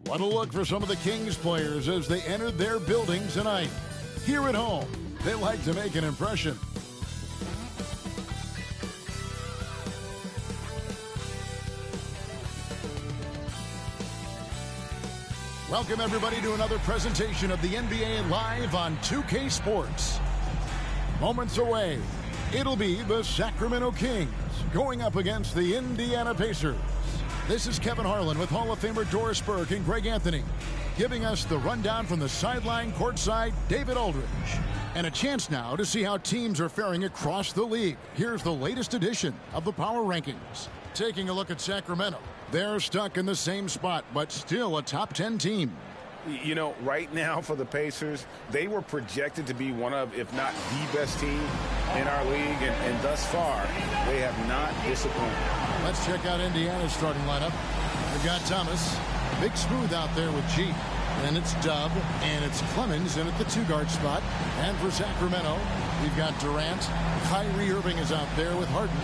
What a look for some of the Kings players as they entered their building tonight. Here at home, they like to make an impression. Welcome everybody to another presentation of the NBA Live on 2K Sports. Moments away, it'll be the Sacramento Kings going up against the Indiana Pacers. This is Kevin Harlan with Hall of Famer Doris Burke and Greg Anthony, giving us the rundown from the sideline courtside, David Aldridge. And a chance now to see how teams are faring across the league. Here's the latest edition of the Power Rankings. Taking a look at Sacramento. They're stuck in the same spot, but still a top 10 team. You know, right now for the Pacers, they were projected to be one of, if not the best team in our league, and thus far, they have not disappointed. Let's check out Indiana's starting lineup. We've got Thomas, Big Smooth out there with G. And it's Dub, and it's Clemens in at the 2-guard spot. And for Sacramento, we've got Durant. Kyrie Irving is out there with Harden.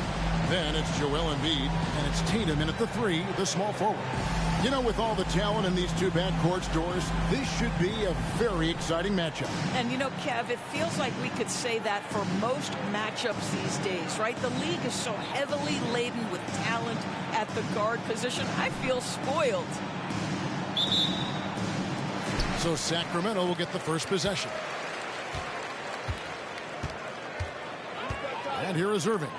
Then it's Joel Embiid, and it's Tatum in at the 3, the small forward. You know, with all the talent in these two backcourts, Doris, this should be a very exciting matchup. And you know, Kev, it feels like we could say that for most matchups these days, right? The league is so heavily laden with talent at the guard position. I feel spoiled. So Sacramento will get the first possession. And here is Irving.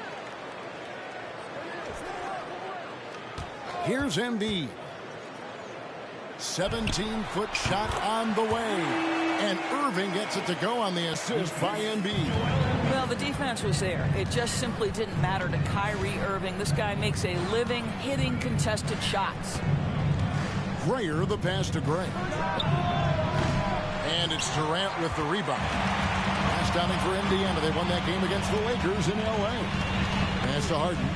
Here's Embiid. 17-foot shot on the way. And Irving gets it to go on the assist by Embiid. Well, the defense was there. It just simply didn't matter to Kyrie Irving. This guy makes a living hitting contested shots. Grayer the pass to Gray. And it's Durant with the rebound. Pass down for Indiana. They won that game against the Lakers in L.A. Pass to Harden.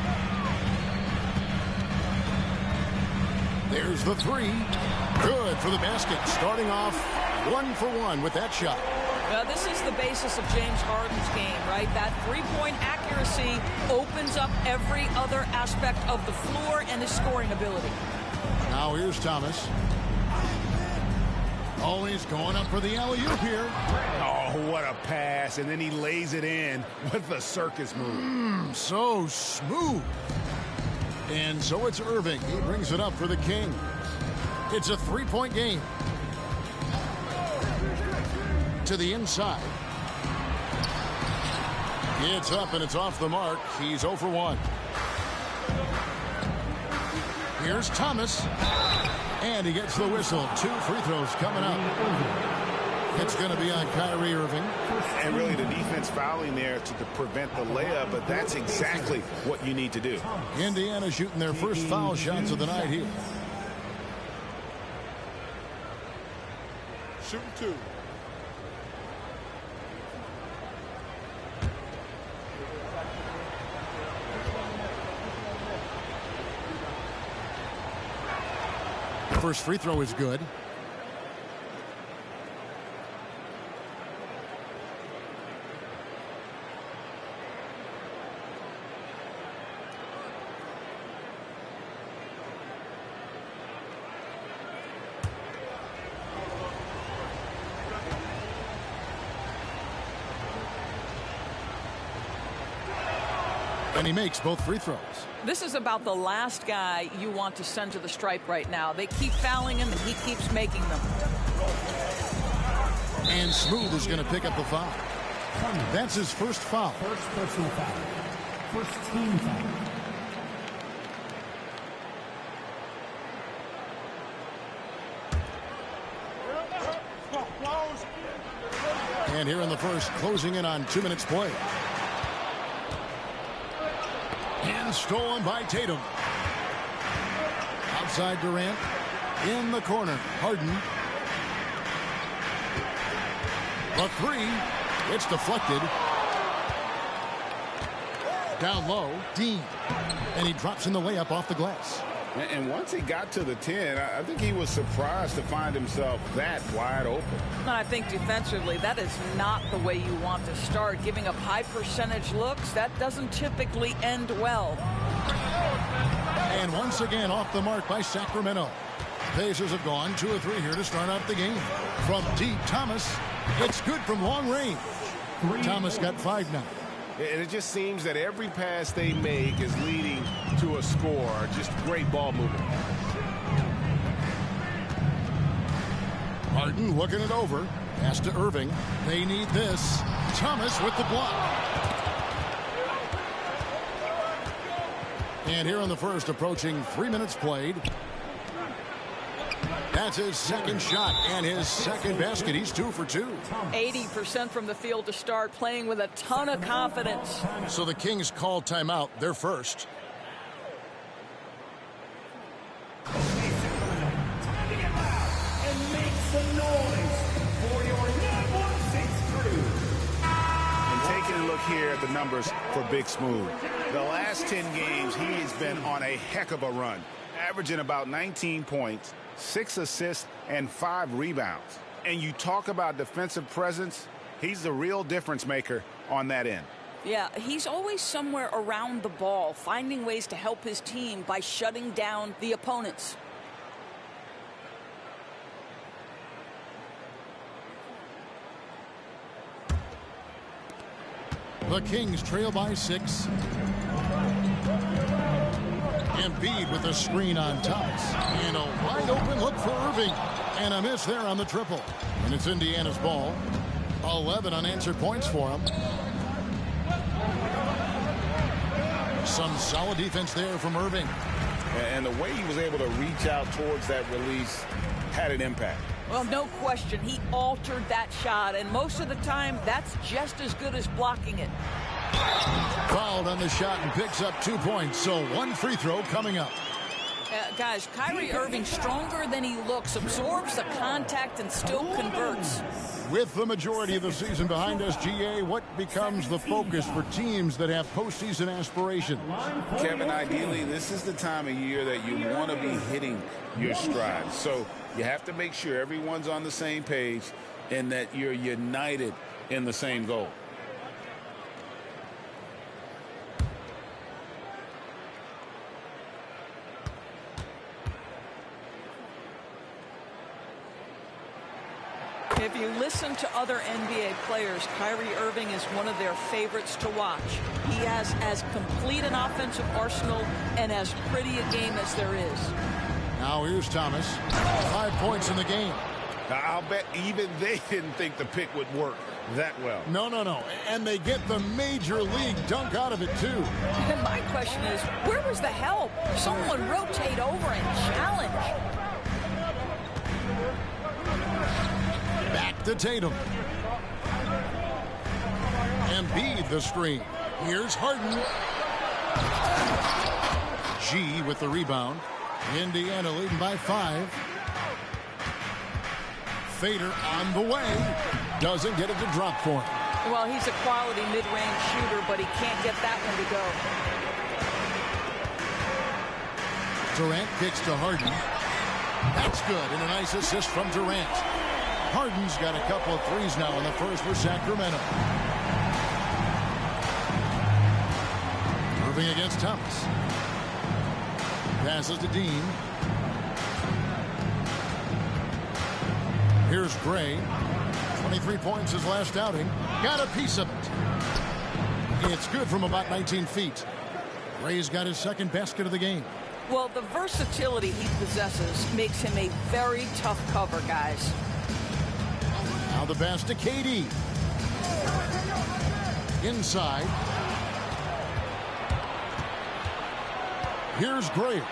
There's the 3. Good for the basket. Starting off 1 for 1 with that shot. Well, this is the basis of James Harden's game, right? That three-point accuracy opens up every other aspect of the floor and his scoring ability. Now here's Thomas. Oh, he's going up for the alley-oop here. Oh, what a pass. And then he lays it in with the circus move. So smooth. And so it's Irving. He brings it up for the Kings. It's a 3-point game. To the inside. It's up and it's off the mark. He's 0 for 1. Here's Thomas. And he gets the whistle. 2 free throws coming up. It's going to be on Kyrie Irving. And really the defense fouling there to prevent the layup, but that's exactly what you need to do. Indiana shooting their first foul shots of the night here. Shooting 2. First free throw is good. And he makes both free throws. This is about the last guy you want to send to the stripe right now. They keep fouling him, and he keeps making them. And Smooth is going to pick up the foul. That's his first foul. First personal foul. First team foul. And here in the first, closing in on 2 minutes play. And stolen by Tatum. Outside Durant. In the corner. Harden. The 3. It's deflected. Down low. Dean. And he drops in the layup off the glass. And once he got to the 10, I think he was surprised to find himself that wide open. I think defensively, that is not the way you want to start. Giving up high percentage looks, that doesn't typically end well. And once again off the mark by Sacramento. Pacers have gone 2 of 3 here to start out the game. From deep, Thomas. It's good from long range. Thomas got 5 now. And it just seems that every pass they make is leading to a score. Just great ball movement. Harden looking it over. Pass to Irving. They need this. Thomas with the block. And here in the first, approaching 3 minutes played. That's his second shot and his second basket. He's 2 for 2. 80% from the field to start, playing with a ton of confidence. So the Kings call timeout. They're first. And make some noise for your number 6 crew. And taking a look here at the numbers for Big Smooth. The last 10 games, he has been on a heck of a run, averaging about 19 points, 6 assists, and 5 rebounds. And you talk about defensive presence, he's the real difference maker on that end. Yeah, he's always somewhere around the ball, finding ways to help his team by shutting down the opponents. The Kings trail by 6. Embiid with a screen on Thomas. And a wide open look for Irving. And a miss there on the triple. And it's Indiana's ball. 11 unanswered points for him. Some solid defense there from Irving. And the way he was able to reach out towards that release had an impact. Well, no question. He altered that shot, and most of the time, that's just as good as blocking it. Fouled on the shot and picks up 2 points. So 1 free throw coming up. Guys, Kyrie Irving, stronger than he looks, absorbs the contact and still converts. With the majority of the season behind us, GA, what becomes the focus for teams that have postseason aspirations? Kevin, ideally, this is the time of year that you want to be hitting your stride. So you have to make sure everyone's on the same page and that you're united in the same goal. If you listen to other NBA players, Kyrie Irving is one of their favorites to watch. He has as complete an offensive arsenal and as pretty a game as there is. Now here's Thomas. 5 points in the game. Now, I'll bet even they didn't think the pick would work that well. No. And they get the major league dunk out of it, too. And my question is, where was the help? Someone rotate over and challenge. Back to Tatum. Embiid the screen. Here's Harden. G with the rebound. Indiana leading by 5. Fader on the way. Doesn't get it to drop for him. Well, he's a quality mid-range shooter, but he can't get that one to go. Durant kicks to Harden. That's good, and a nice assist from Durant. Harden's got a couple of threes now in the first for Sacramento. Irving against Thomas. Passes to Dean. Here's Gray. 23 points his last outing. Got a piece of it. It's good from about 19 feet. Gray's got his second basket of the game. Well, the versatility he possesses makes him a very tough cover, guys. Now the pass to KD. Inside. Here's Gray.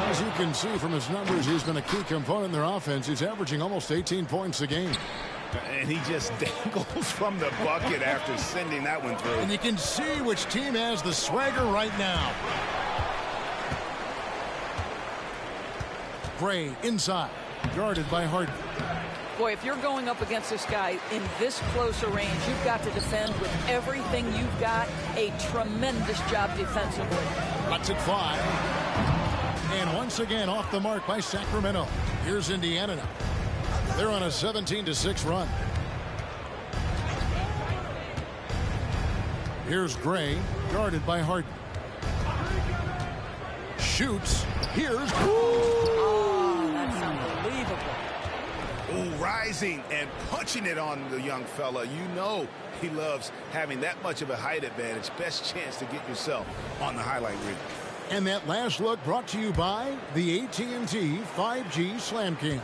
As you can see from his numbers, he's been a key component in their offense. He's averaging almost 18 points a game. And he just dangles from the bucket after sending that one through. And you can see which team has the swagger right now. Gray inside. Guarded by Harden. Boy, if you're going up against this guy in this close a range, you've got to defend with everything you've got. A tremendous job defensively. That's at 5. And once again off the mark by Sacramento. Here's Indiana now. They're on a 17-6 run. Here's Gray, guarded by Harden. Shoots. Here's... Oh, that's squeezing and punching it on the young fella. You know he loves having that much of a height advantage. Best chance to get yourself on the highlight reel. And that last look brought to you by the AT&T 5G Slam King.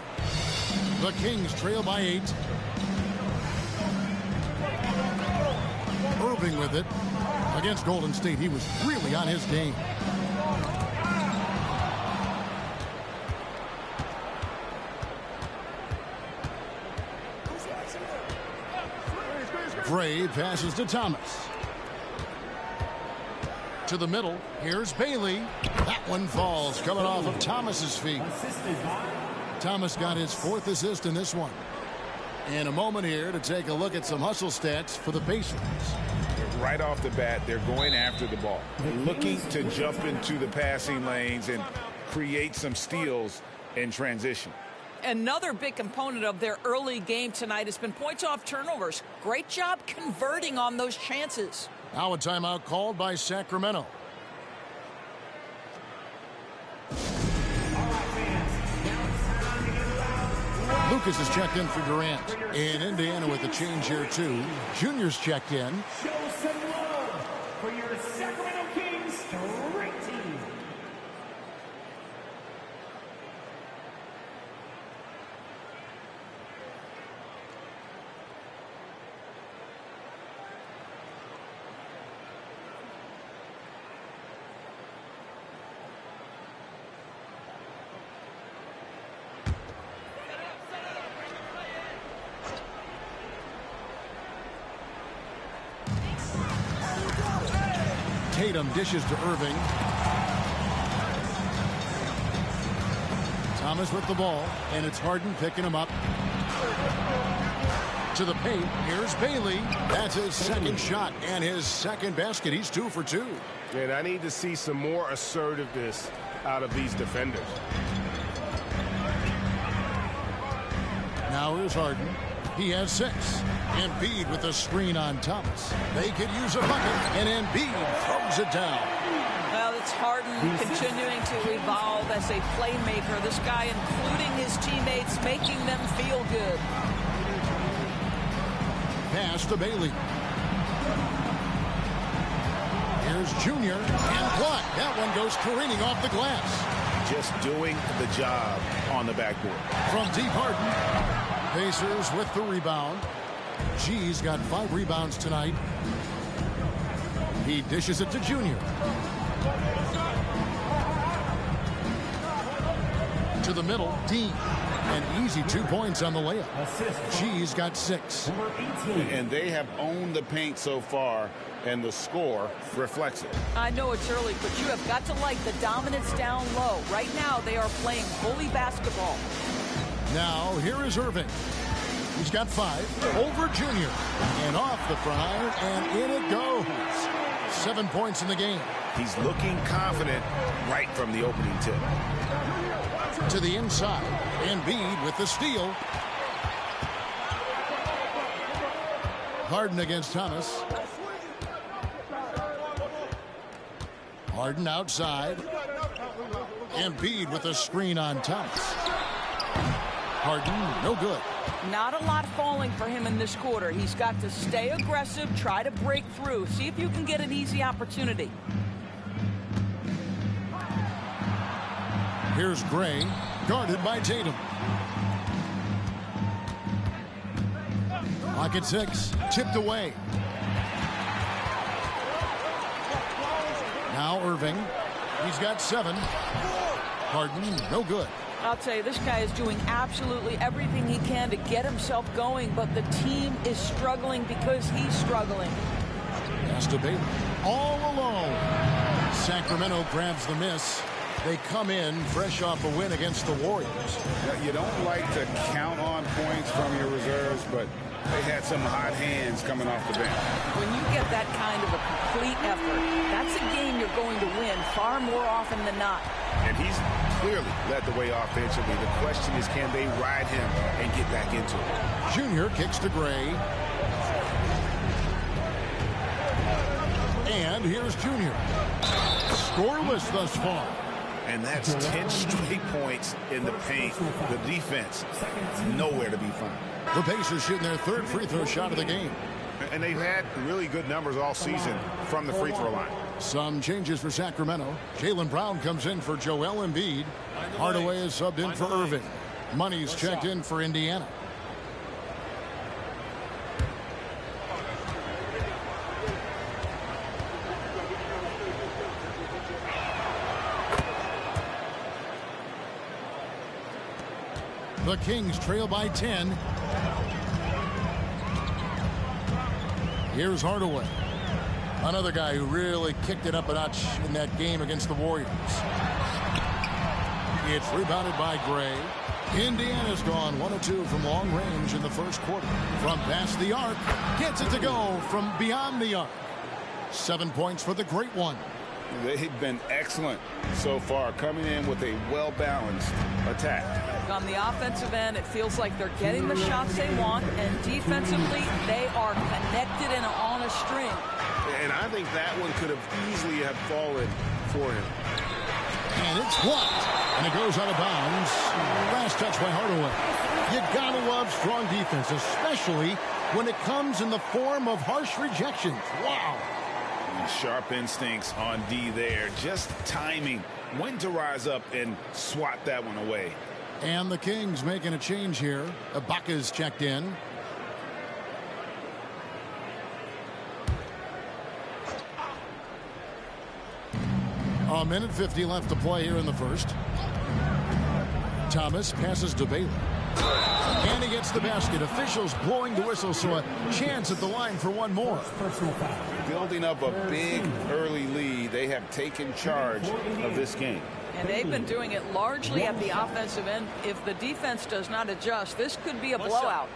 The Kings trail by 8. Irving with it. Against Golden State, he was really on his game. Gray passes to Thomas. To the middle. Here's Bailey. That one falls, coming off of Thomas's feet. Thomas got his 4th assist in this one. In a moment here to take a look at some hustle stats for the Pacers. Right off the bat, they're going after the ball, looking to jump into the passing lanes and create some steals in transition. Another big component of their early game tonight has been points off turnovers. Great job converting on those chances. Now a timeout called by Sacramento. Lucas is checked in for Durant. In Indiana with a change here too. Junior's checked in. Show some love for your Sacramento Kings straight team. Tatum dishes to Irving. Thomas with the ball, and it's Harden picking him up. To the paint, here's Bailey. That's his second shot and his second basket. He's 2 for 2. And I need to see some more assertiveness out of these defenders. Now here's Harden. He has 6. Embiid with a screen on Thomas. They could use a bucket, and Embiid throws it down. Well, it's Harden continuing to evolve as a playmaker. This guy, including his teammates, making them feel good. Pass to Bailey. Here's Junior, and blocked. That one goes careening off the glass. Just doing the job on the backboard. From deep, Harden. Pacers with the rebound. G's got 5 rebounds tonight. He dishes it to Junior. To the middle, Dean. An easy 2 points on the layup. G's got 6. And they have owned the paint so far, and the score reflects it. I know it's early, but you have got to like the dominance down low. Right now, they are playing bully basketball. Now, here is Irving. He's got 5 over Junior. And off the front iron, and in it goes. 7 points in the game. He's looking confident right from the opening tip. To the inside. Embiid with the steal. Harden against Thomas. Harden outside. Embiid with a screen on Thomas. Harden, no good. Not a lot falling for him in this quarter. He's got to stay aggressive, try to break through. See if you can get an easy opportunity. Here's Gray, guarded by Tatum. Clock at 6, tipped away. Now Irving, he's got 7. Harden, no good. I'll tell you, this guy is doing absolutely everything he can to get himself going, but the team is struggling because he's struggling. Pass to Bailey, all alone. Sacramento grabs the miss. They come in fresh off a win against the Warriors. You don't like to count on points from your reserves, but they had some hot hands coming off the bench. When you get that kind of a complete effort, that's a game you're going to win far more often than not. And he's clearly led the way offensively. The question is, can they ride him and get back into it? Junior kicks to Gray. And here's Junior. Scoreless thus far. And that's 10 straight points in the paint. The defense, nowhere to be found. The Pacers shooting their third free throw shot of the game. And they've had really good numbers all season from the free throw line. Some changes for Sacramento. Jaylen Brown comes in for Joel Embiid. Hardaway is subbed in for Irving. Money's checked in for Indiana. The Kings trail by 10. Here's Hardaway. Another guy who really kicked it up a notch in that game against the Warriors. It's rebounded by Gray. Indiana's gone 1 of 2 from long range in the first quarter. From past the arc, gets it to go from beyond the arc. 7 points for the Great One. They've been excellent so far, coming in with a well-balanced attack. On the offensive end, it feels like they're getting the shots they want, and defensively, they are connected and on a string. And I think that one could have easily have fallen for him. And it's blocked. And it goes out of bounds. Last touch by Hardaway. You gotta love strong defense, especially when it comes in the form of harsh rejections. Wow. Sharp instincts on D there. Just timing when to rise up and swat that one away. And the Kings making a change here. Ibaka's checked in. A minute 50 left to play here in the first. Thomas passes to Bailey. And he gets the basket. Officials blowing the whistle, so a chance at the line for one more. Building up a big early lead. They have taken charge of this game. And they've been doing it largely at the offensive end. If the defense does not adjust, this could be a blowout.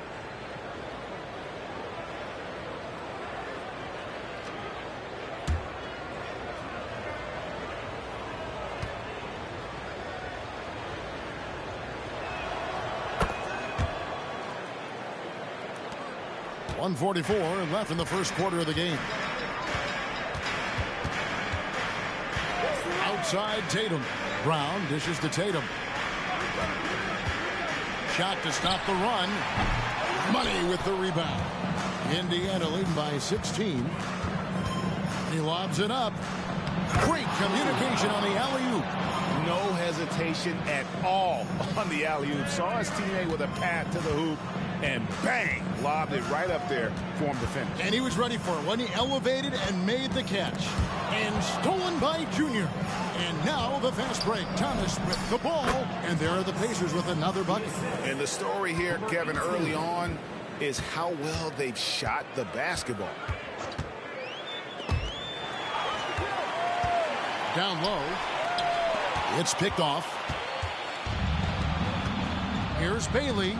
.144 left in the first quarter of the game. Outside Tatum. Brown dishes to Tatum. Shot to stop the run. Money with the rebound. Indiana leading by 16. He lobs it up. Great communication on the alley-oop. No hesitation at all on the alley-oop. Saw his teammate with a path to the hoop, and bang, lobbed it right up there for him to finish. And he was ready for it when he elevated and made the catch. And stolen by Junior. And now the fast break. Thomas with the ball. And there are the Pacers with another bucket. And the story here, Kevin, early on is how well they've shot the basketball. Down low. It's picked off. Here's Bailey.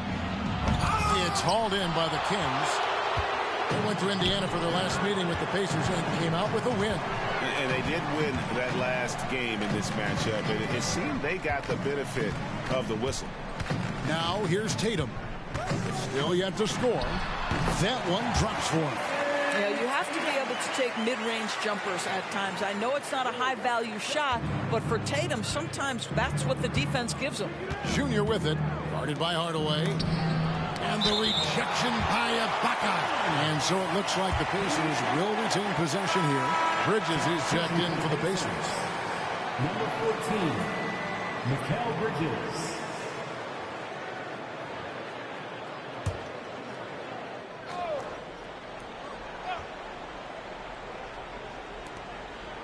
It's hauled in by the Kings. They went to Indiana for their last meeting with the Pacers and came out with a win. And they did win that last game in this matchup. And it seemed they got the benefit of the whistle. Now here's Tatum. Still yet to score. That one drops for him. Yeah, you have to be able to take mid-range jumpers at times. I know it's not a high-value shot, but for Tatum, sometimes that's what the defense gives him. Junior with it. Guarded by Hardaway. And the rejection by Ibaka. And so it looks like the Pacers will retain possession here. Bridges is checked in for the Pacers. Number 14, Mikal Bridges.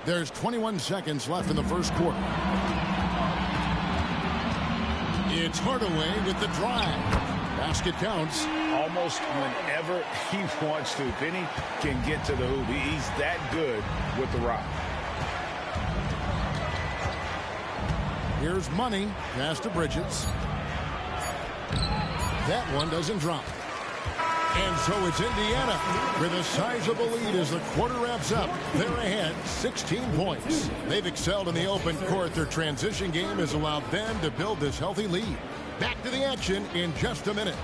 There's 21 seconds left in the first quarter. It's Hardaway with the drive. Basket counts. Almost whenever he wants to. Penny can get to the hoop. He's that good with the rock. Here's Money. Pass to Bridges. That one doesn't drop. And so it's Indiana with a sizable lead as the quarter wraps up. They're ahead 16 points. They've excelled in the open court. Their transition game has allowed them to build this healthy lead. Back to the action in just a minute.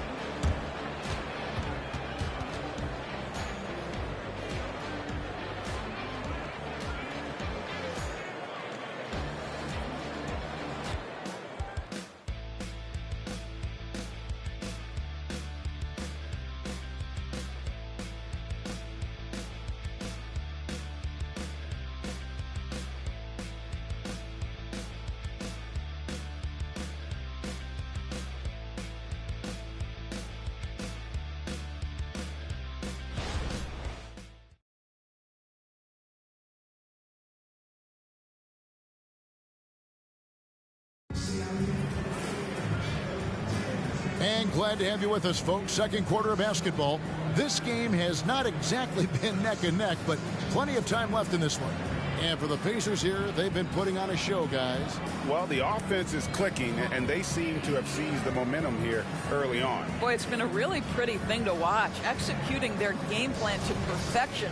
And glad to have you with us, folks. Second quarter of basketball. This game has not exactly been neck and neck, but plenty of time left in this one. And for the Pacers here, they've been putting on a show, guys. Well, the offense is clicking, and they seem to have seized the momentum here early on. Boy, it's been a really pretty thing to watch, executing their game plan to perfection.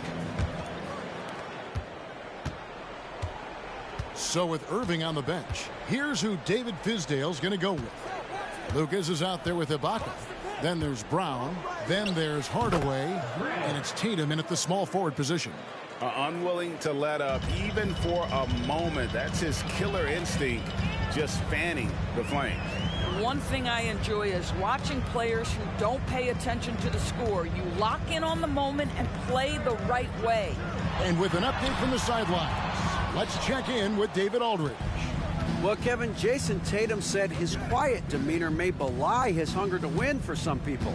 So with Irving on the bench, here's who David Fizdale's going to go with. Lucas is out there with Ibaka. Then there's Brown. Then there's Hardaway. And it's Tatum in at the small forward position. Unwilling to let up even for a moment. That's his killer instinct, just fanning the flame. One thing I enjoy is watching players who don't pay attention to the score. You lock in on the moment and play the right way. And with an update from the sidelines, let's check in with David Aldridge. Well, Kevin, Jason Tatum said his quiet demeanor may belie his hunger to win for some people.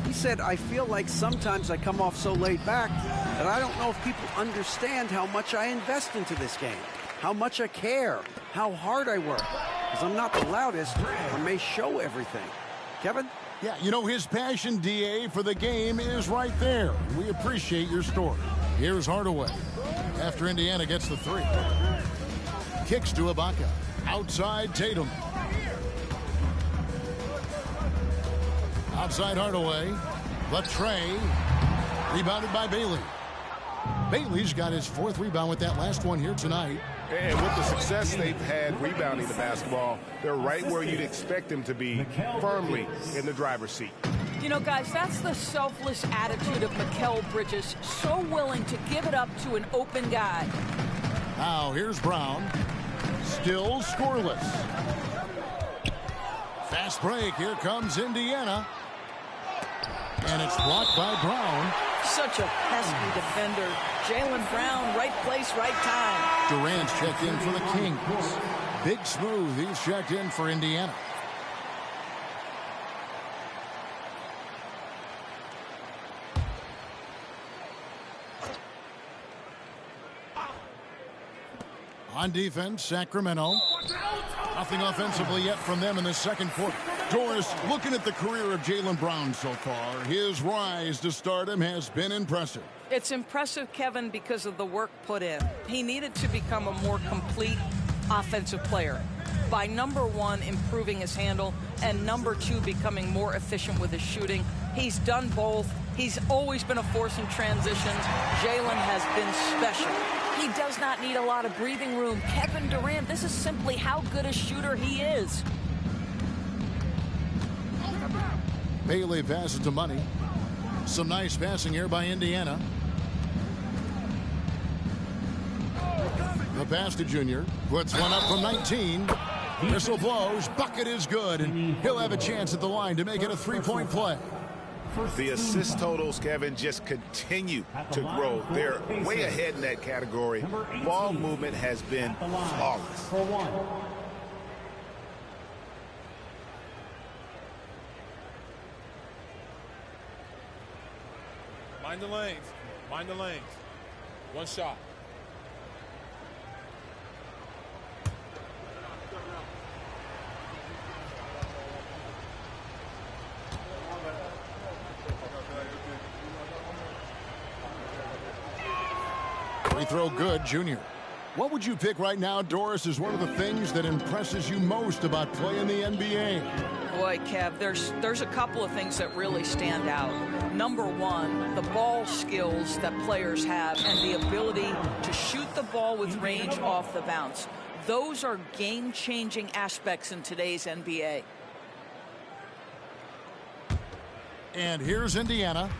He said, I feel like sometimes I come off so laid back that I don't know if people understand how much I invest into this game, how much I care, how hard I work. Because I'm not the loudest or may show everything. Kevin? Yeah, you know, his passion, DA, for the game is right there. We appreciate your story. Here's Hardaway. After Indiana gets the three. Kicks to Ibaka. Outside Tatum. Outside Hardaway. The tray. Rebounded by Bailey. Bailey's got his fourth rebound with that last one here tonight. And with the success they've had rebounding the basketball, they're right where you'd expect them to be, firmly in the driver's seat. You know, guys, that's the selfless attitude of Mikal Bridges. So willing to give it up to an open guy. Now here's Brown. Still scoreless. Fast break. Here comes Indiana. And it's blocked by Brown. Such a pesky defender. Jaylen Brown, right place, right time. Durant's checked in for the Kings. Big Smooth, he's checked in for Indiana. On defense, Sacramento. Nothing offensively yet from them in the second quarter. Doris, looking at the career of Jaylen Brown so far, his rise to stardom has been impressive. It's impressive, Kevin, because of the work put in. He needed to become a more complete offensive player. By number one, improving his handle, and number two, becoming more efficient with his shooting. He's done both. He's always been a force in transitions. Jaylen has been special. He does not need a lot of breathing room. Kevin Durant, this is simply how good a shooter he is. Bailey passes to Money. Some nice passing here by Indiana. The pass to Junior. Puts one up from 19. Whistle blows. Bucket is good. And he'll have a chance at the line to make it a three-point play. The assist totals, Kevin, just continue to grow. They're way ahead in that category. Ball movement has been flawless. Mind the lanes. Mind the lanes. One shot. Free throw good, Junior. What would you pick right now, Doris, is one of the things that impresses you most about playing the NBA? Boy, Kev, there's a couple of things that really stand out. Number one, the ball skills that players have and the ability to shoot the ball with range off the bounce. Those are game-changing aspects in today's NBA. And here's Indiana.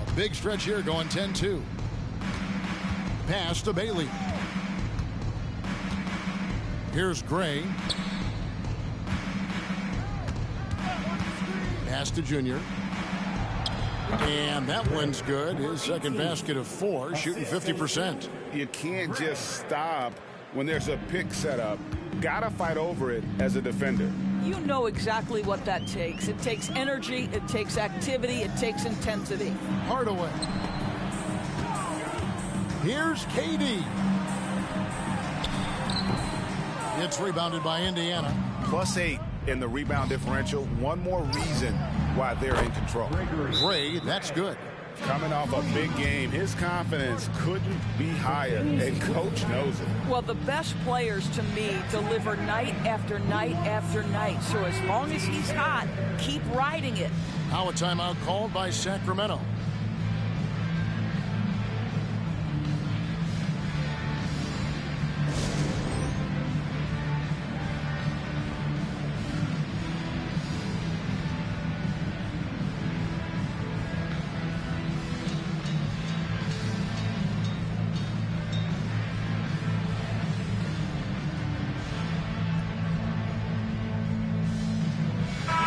A big stretch here going 10-2. Pass to Bailey. Here's Gray. Pass to Junior. And that one's good. His second basket of 4, shooting 50%. You can't just stop when there's a pick set up. Gotta fight over it as a defender. You know exactly what that takes. It takes energy, it takes activity, it takes intensity. Hardaway. Here's KD. It's rebounded by Indiana. +8 in the rebound differential. One more reason why they're in control. Gray, that's good. Coming off a big game, his confidence couldn't be higher, and Coach knows it. Well, the best players, to me, deliver night after night after night. So as long as he's hot, keep riding it. Now a timeout called by Sacramento.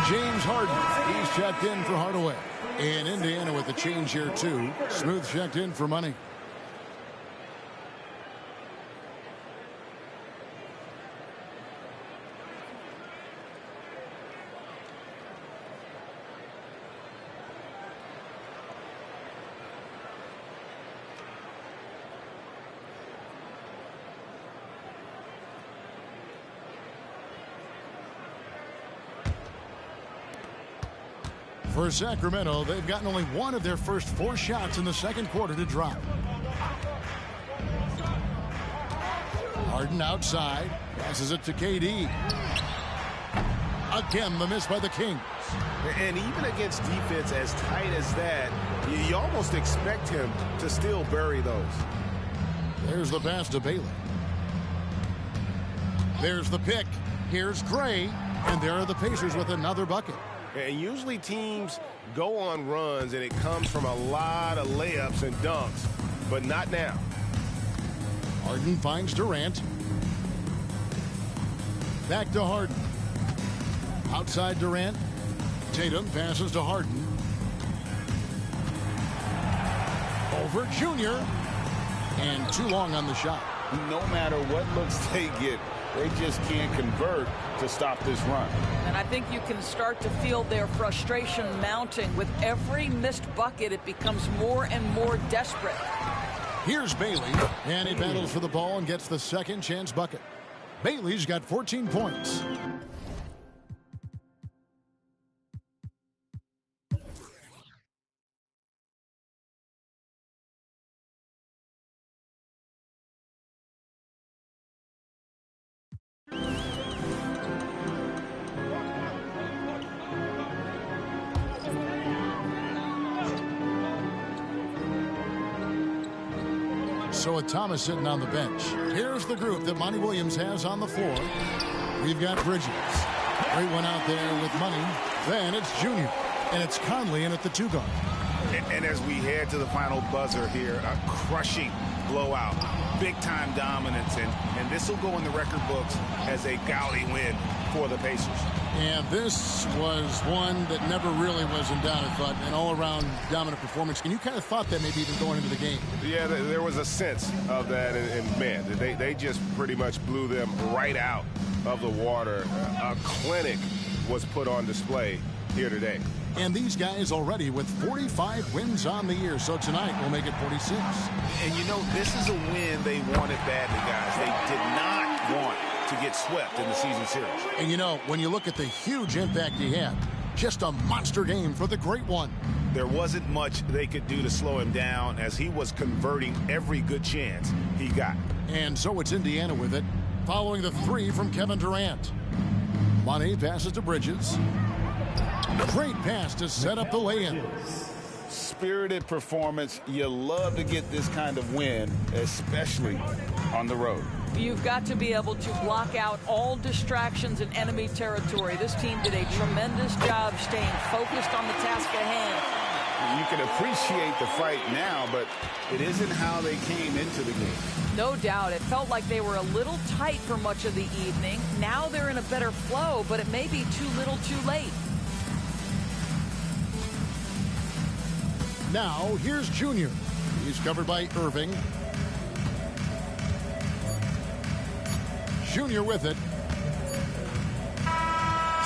James Harden, he's checked in for Hardaway. And Indiana with the change here, too. Smooth checked in for Money. For Sacramento, they've gotten only one of their first 4 shots in the second quarter to drop. Harden outside, passes it to KD. Again, the miss by the Kings. And even against defense as tight as that, you almost expect him to still bury those. There's the pass to Bailey. There's the pick. Here's Gray. And there are the Pacers with another bucket. And usually teams go on runs and it comes from a lot of layups and dunks, but not now. Harden finds Durant. Back to Harden. Outside Durant. Tatum passes to Harden. Over Junior. And too long on the shot. No matter what looks they get, they just can't convert to stop this run. And I think you can start to feel their frustration mounting. With every missed bucket, it becomes more and more desperate. Here's Bailey, and he battles for the ball and gets the second chance bucket. Bailey's got 14 points. So with Thomas sitting on the bench, here's the group that Monty Williams has on the floor. We've got Bridges. Great one out there with Money. Then it's Junior. And it's Conley in at the 2 guard. And as we head to the final buzzer here, a crushing blowout. Big-time dominance. And this will go in the record books as a gaudy win for the Pacers. And this was one that never really was in doubt, I thought, an all-around dominant performance. And you kind of thought that maybe even going into the game. Yeah, there was a sense of that, and man, they just pretty much blew them right out of the water. A clinic was put on display here today. And these guys already with 45 wins on the year, so tonight will make it 46. And you know, this is a win they wanted badly, guys. They did not want to get swept in the season series. And you know, when you look at the huge impact he had, just a monster game for the Great One. There wasn't much they could do to slow him down as he was converting every good chance he got. And so it's Indiana with it, following the 3 from Kevin Durant. Money passes to Bridges. Great pass to set up the lay-in. Spirited performance. You love to get this kind of win, especially on the road. You've got to be able to block out all distractions in enemy territory. This team did a tremendous job staying focused on the task at hand. You can appreciate the fight now, but it isn't how they came into the game. No doubt. It felt like they were a little tight for much of the evening. Now they're in a better flow, but it may be too little too late. Now, here's Junior. He's covered by Irving. Junior with it.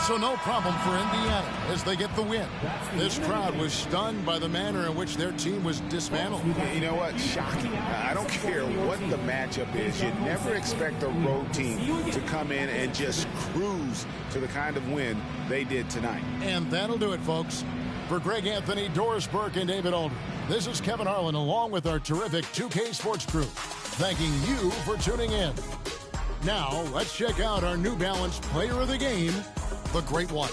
So no problem for Indiana as they get the win. This crowd was stunned by the manner in which their team was dismantled. You know what? Shocking. I don't care what the matchup is. You never expect a road team to come in and just cruise to the kind of win they did tonight. And that'll do it, folks. For Greg Anthony, Doris Burke, and David Aldridge, this is Kevin Harlan along with our terrific 2K Sports crew, thanking you for tuning in. Now, let's check out our New Balance Player of the Game, the Great One.